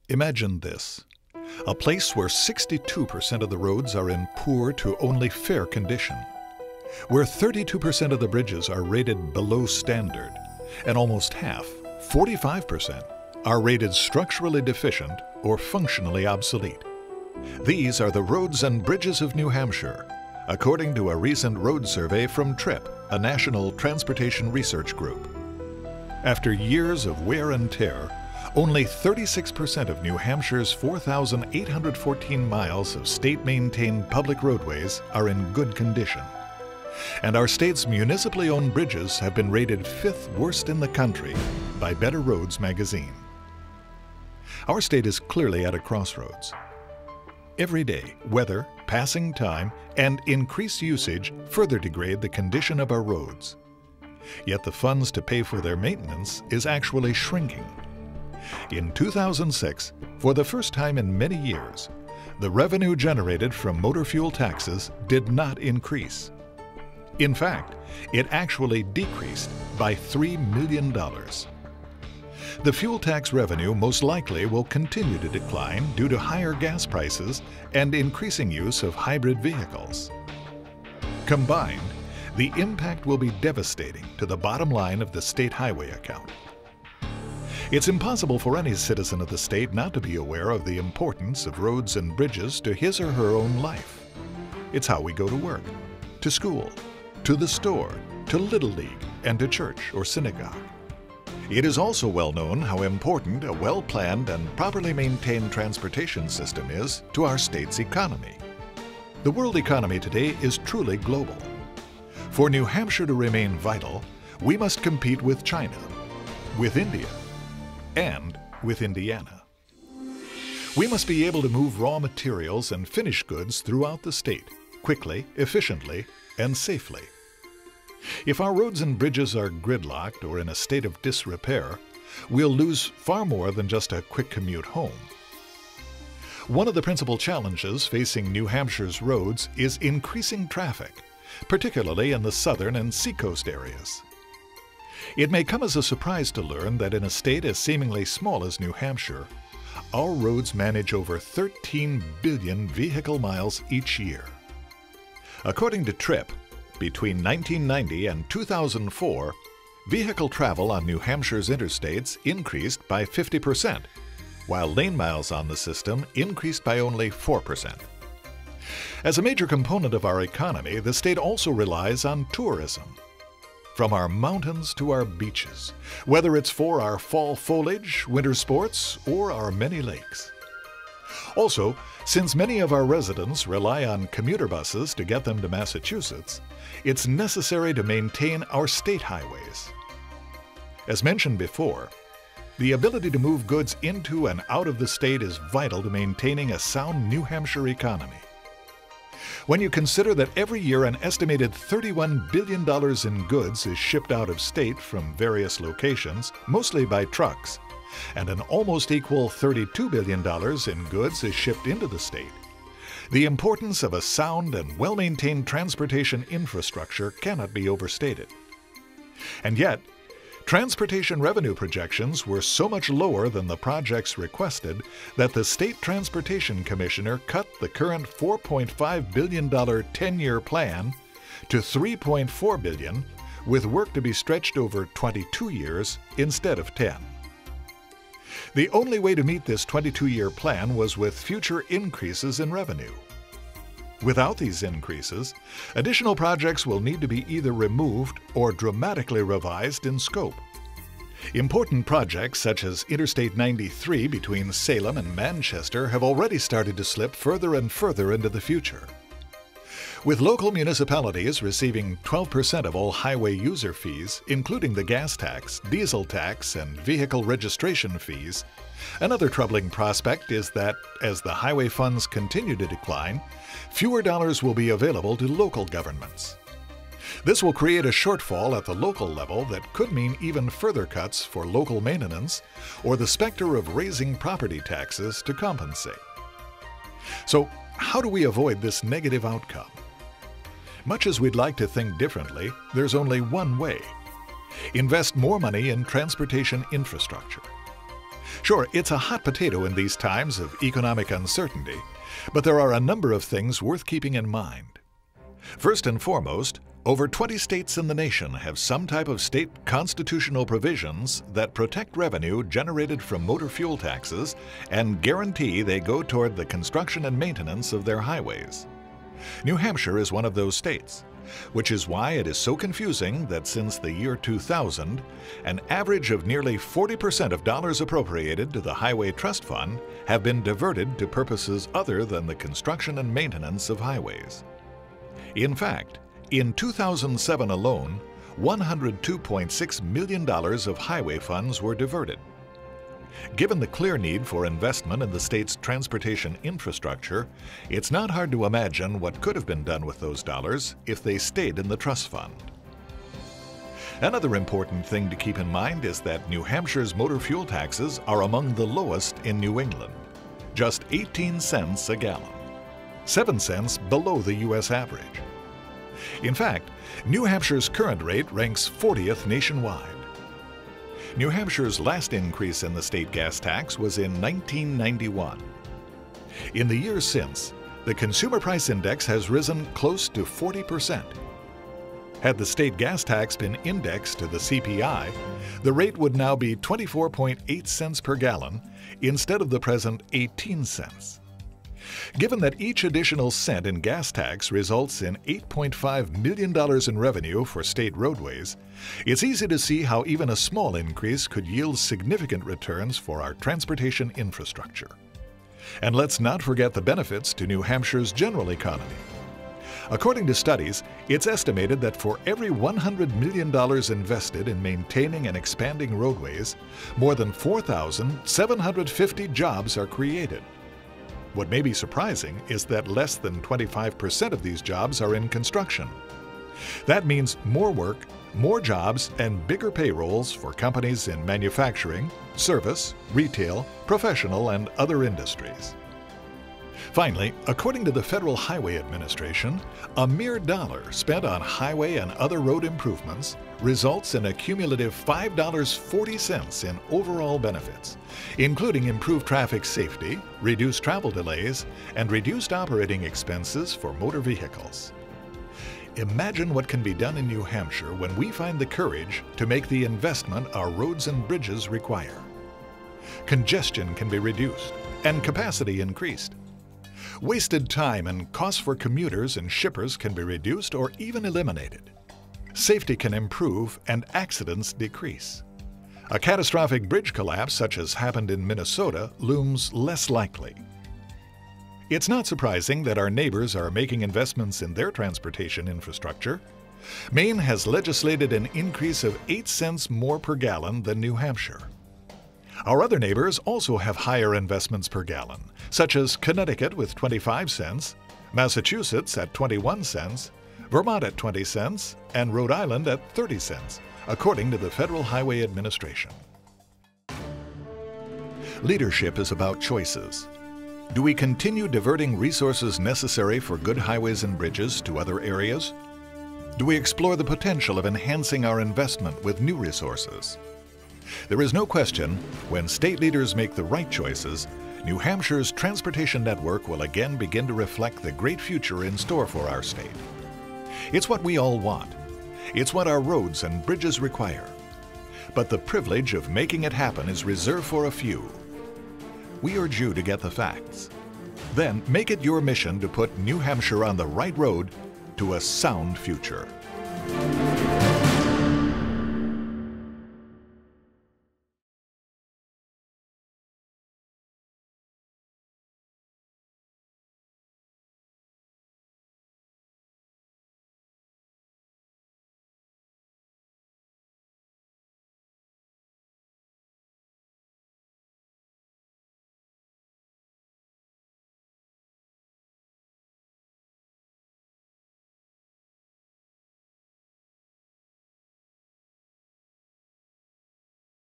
Imagine this: a place where 62% of the roads are in poor to only fair condition, where 32% of the bridges are rated below standard, and almost half, 45%, are rated structurally deficient or functionally obsolete. These are the roads and bridges of New Hampshire, according to a recent road survey from TRIP, a national transportation research group. After years of wear and tear, only 36% of New Hampshire's 4,814 miles of state-maintained public roadways are in good condition. And our state's municipally owned bridges have been rated 5th worst in the country by Better Roads magazine. Our state is clearly at a crossroads. Every day, weather, passing time, and increased usage further degrade the condition of our roads. Yet the funds to pay for their maintenance is actually shrinking. In 2006, for the first time in many years, the revenue generated from motor fuel taxes did not increase. In fact, it actually decreased by $3 million. The fuel tax revenue most likely will continue to decline due to higher gas prices and increasing use of hybrid vehicles. Combined, the impact will be devastating to the bottom line of the state highway account. It's impossible for any citizen of the state not to be aware of the importance of roads and bridges to his or her own life. It's how we go to work, to school, to the store, to Little League, and to church or synagogue. It is also well known how important a well-planned and properly maintained transportation system is to our state's economy. The world economy today is truly global. For New Hampshire to remain vital, we must compete with China, with India, and with Indiana. We must be able to move raw materials and finished goods throughout the state, quickly, efficiently, and safely. If our roads and bridges are gridlocked or in a state of disrepair, we'll lose far more than just a quick commute home. One of the principal challenges facing New Hampshire's roads is increasing traffic, particularly in the southern and seacoast areas. It may come as a surprise to learn that in a state as seemingly small as New Hampshire, our roads manage over 13 billion vehicle miles each year. According to TRIP, between 1990 and 2004, vehicle travel on New Hampshire's interstates increased by 50%, while lane miles on the system increased by only 4%. As a major component of our economy, the state also relies on tourism. From our mountains to our beaches, whether it's for our fall foliage, winter sports, or our many lakes. Also, since many of our residents rely on commuter buses to get them to Massachusetts, it's necessary to maintain our state highways. As mentioned before, the ability to move goods into and out of the state is vital to maintaining a sound New Hampshire economy. When you consider that every year an estimated $31 billion in goods is shipped out of state from various locations, mostly by trucks, and an almost equal $32 billion in goods is shipped into the state, the importance of a sound and well-maintained transportation infrastructure cannot be overstated. And yet, transportation revenue projections were so much lower than the projects requested that the State Transportation Commissioner cut the current $4.5 billion 10-year plan to $3.4 billion, with work to be stretched over 22 years instead of 10. The only way to meet this 22-year plan was with future increases in revenue. Without these increases, additional projects will need to be either removed or dramatically revised in scope. Important projects such as Interstate 93 between Salem and Manchester have already started to slip further and further into the future. With local municipalities receiving 12% of all highway user fees, including the gas tax, diesel tax, and vehicle registration fees, another troubling prospect is that, as the highway funds continue to decline, fewer dollars will be available to local governments. This will create a shortfall at the local level that could mean even further cuts for local maintenance or the specter of raising property taxes to compensate. So, how do we avoid this negative outcome? Much as we'd like to think differently, there's only one way: invest more money in transportation infrastructure. Sure, it's a hot potato in these times of economic uncertainty, but there are a number of things worth keeping in mind. First and foremost, over 20 states in the nation have some type of state constitutional provisions that protect revenue generated from motor fuel taxes and guarantee they go toward the construction and maintenance of their highways. New Hampshire is one of those states, which is why it is so confusing that since the year 2000, an average of nearly 40% of dollars appropriated to the Highway Trust Fund have been diverted to purposes other than the construction and maintenance of highways. In fact, in 2007 alone, $102.6 million of highway funds were diverted. Given the clear need for investment in the state's transportation infrastructure, it's not hard to imagine what could have been done with those dollars if they stayed in the trust fund. Another important thing to keep in mind is that New Hampshire's motor fuel taxes are among the lowest in New England, just 18 cents a gallon, 7 cents below the U.S. average. In fact, New Hampshire's current rate ranks 40th nationwide. New Hampshire's last increase in the state gas tax was in 1991. In the years since, the Consumer Price Index has risen close to 40%. Had the state gas tax been indexed to the CPI, the rate would now be 24.8 cents per gallon instead of the present 18 cents. Given that each additional cent in gas tax results in $8.5 million in revenue for state roadways, it's easy to see how even a small increase could yield significant returns for our transportation infrastructure. And let's not forget the benefits to New Hampshire's general economy. According to studies, it's estimated that for every $100 million invested in maintaining and expanding roadways, more than 4,750 jobs are created. What may be surprising is that less than 25% of these jobs are in construction. That means more work, more jobs, and bigger payrolls for companies in manufacturing, service, retail, professional, and other industries. Finally, according to the Federal Highway Administration, a mere dollar spent on highway and other road improvements results in a cumulative $5.40 in overall benefits, including improved traffic safety, reduced travel delays, and reduced operating expenses for motor vehicles. Imagine what can be done in New Hampshire when we find the courage to make the investment our roads and bridges require. Congestion can be reduced and capacity increased. Wasted time and costs for commuters and shippers can be reduced or even eliminated. Safety can improve and accidents decrease. A catastrophic bridge collapse such as happened in Minnesota looms less likely. It's not surprising that our neighbors are making investments in their transportation infrastructure. Maine has legislated an increase of 8 cents more per gallon than New Hampshire. Our other neighbors also have higher investments per gallon, such as Connecticut with 25 cents, Massachusetts at 21 cents, Vermont at 20 cents, and Rhode Island at 30 cents, according to the Federal Highway Administration. Leadership is about choices. Do we continue diverting resources necessary for good highways and bridges to other areas? Do we explore the potential of enhancing our investment with new resources? There is no question, when state leaders make the right choices, New Hampshire's transportation network will again begin to reflect the great future in store for our state. It's what we all want. It's what our roads and bridges require. But the privilege of making it happen is reserved for a few. We urge you to get the facts. Then make it your mission to put New Hampshire on the right road to a sound future.